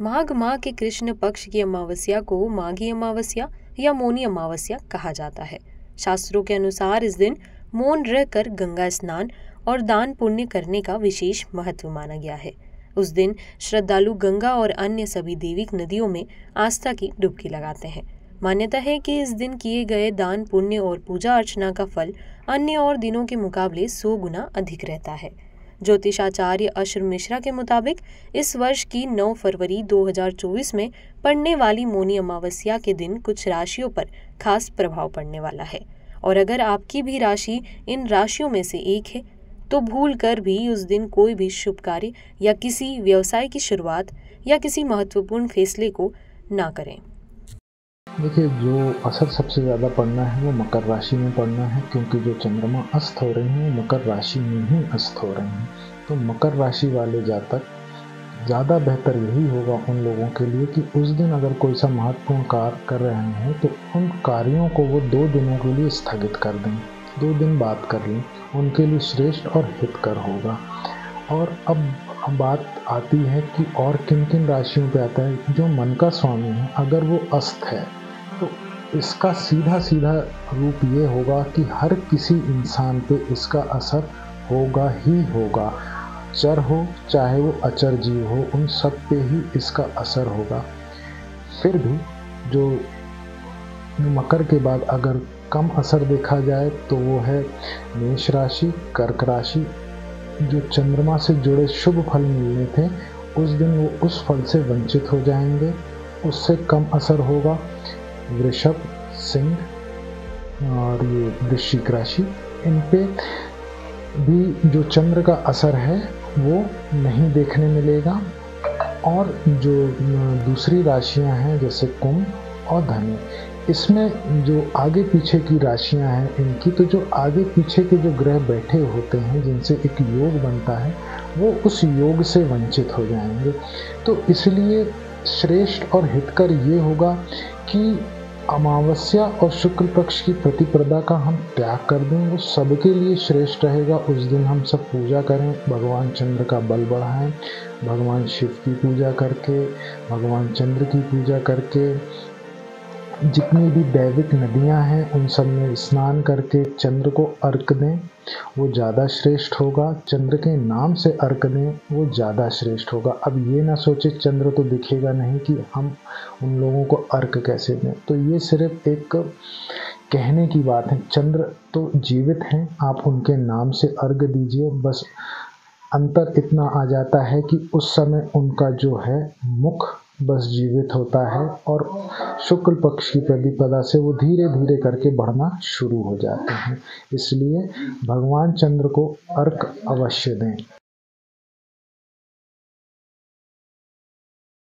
माघ माह के कृष्ण पक्ष की अमावस्या को माघी अमावस्या या मौनी अमावस्या कहा जाता है। शास्त्रों के अनुसार इस दिन मौन रहकर गंगा स्नान और दान पुण्य करने का विशेष महत्व माना गया है। उस दिन श्रद्धालु गंगा और अन्य सभी दैविक नदियों में आस्था की डुबकी लगाते हैं। मान्यता है कि इस दिन किए गए दान पुण्य और पूजा अर्चना का फल अन्य और दिनों के मुकाबले 100 गुना अधिक रहता है। ज्योतिषाचार्य अश्र मिश्रा के मुताबिक इस वर्ष की 9 फरवरी 2024 में पड़ने वाली मौनी अमावस्या के दिन कुछ राशियों पर खास प्रभाव पड़ने वाला है और अगर आपकी भी राशि इन राशियों में से एक है तो भूल कर भी उस दिन कोई भी शुभ कार्य या किसी व्यवसाय की शुरुआत या किसी महत्वपूर्ण फैसले को ना करें। देखिए, जो असर सबसे ज़्यादा पड़ना है वो मकर राशि में पड़ना है, क्योंकि जो चंद्रमा अस्त हो रहे हैं वो मकर राशि में ही अस्त हो रहे हैं। तो मकर राशि वाले जातक ज़्यादा बेहतर यही होगा उन लोगों के लिए कि उस दिन अगर कोई सा महत्वपूर्ण कार्य कर रहे हैं तो उन कार्यों को वो 2 दिनों के लिए स्थगित कर दें, 2 दिन बाद कर लें, उनके लिए श्रेष्ठ और हितकर होगा। और अब बात आती है कि और किन किन राशियों पे आता है। जो मन का स्वामी है अगर वो अस्त है तो इसका सीधा सीधा रूप ये होगा कि हर किसी इंसान पे इसका असर होगा ही होगा, चर हो चाहे वो अचर जीव हो, उन सब पे ही इसका असर होगा। फिर भी जो मकर के बाद अगर कम असर देखा जाए तो वो है मेष राशि, कर्क राशि। जो चंद्रमा से जुड़े शुभ फल मिलने थे उस दिन वो उस फल से वंचित हो जाएंगे, उससे कम असर होगा। वृषभ, सिंह और ये वृश्चिक राशि, इन पे भी जो चंद्र का असर है वो नहीं देखने मिलेगा। और जो दूसरी राशियां हैं जैसे कुंभ और धनु, इसमें जो आगे पीछे की राशियां हैं इनकी, तो जो आगे पीछे के जो ग्रह बैठे होते हैं जिनसे एक योग बनता है वो उस योग से वंचित हो जाएंगे। तो इसलिए श्रेष्ठ और हितकर ये होगा कि अमावस्या और शुक्ल पक्ष की प्रतिपदा का हम त्याग कर दें, वो सबके लिए श्रेष्ठ रहेगा। उस दिन हम सब पूजा करें, भगवान चंद्र का बल बढ़ाएं, भगवान शिव की पूजा करके, भगवान चंद्र की पूजा करके, जितनी भी दैविक नदियां हैं उन सब में स्नान करके चंद्र को अर्घ दें, वो ज़्यादा श्रेष्ठ होगा। चंद्र के नाम से अर्घ दें, वो ज़्यादा श्रेष्ठ होगा। अब ये ना सोचे चंद्र तो दिखेगा नहीं कि हम उन लोगों को अर्घ कैसे दें, तो ये सिर्फ एक कहने की बात है। चंद्र तो जीवित हैं, आप उनके नाम से अर्घ दीजिए। बस अंतर इतना आ जाता है कि उस समय उनका जो है मुख बस जीवित होता है और शुक्ल पक्ष की प्रतिपदा से वो धीरे धीरे करके बढ़ना शुरू हो जाते हैं। इसलिए भगवान चंद्र को अर्घ अवश्य दें।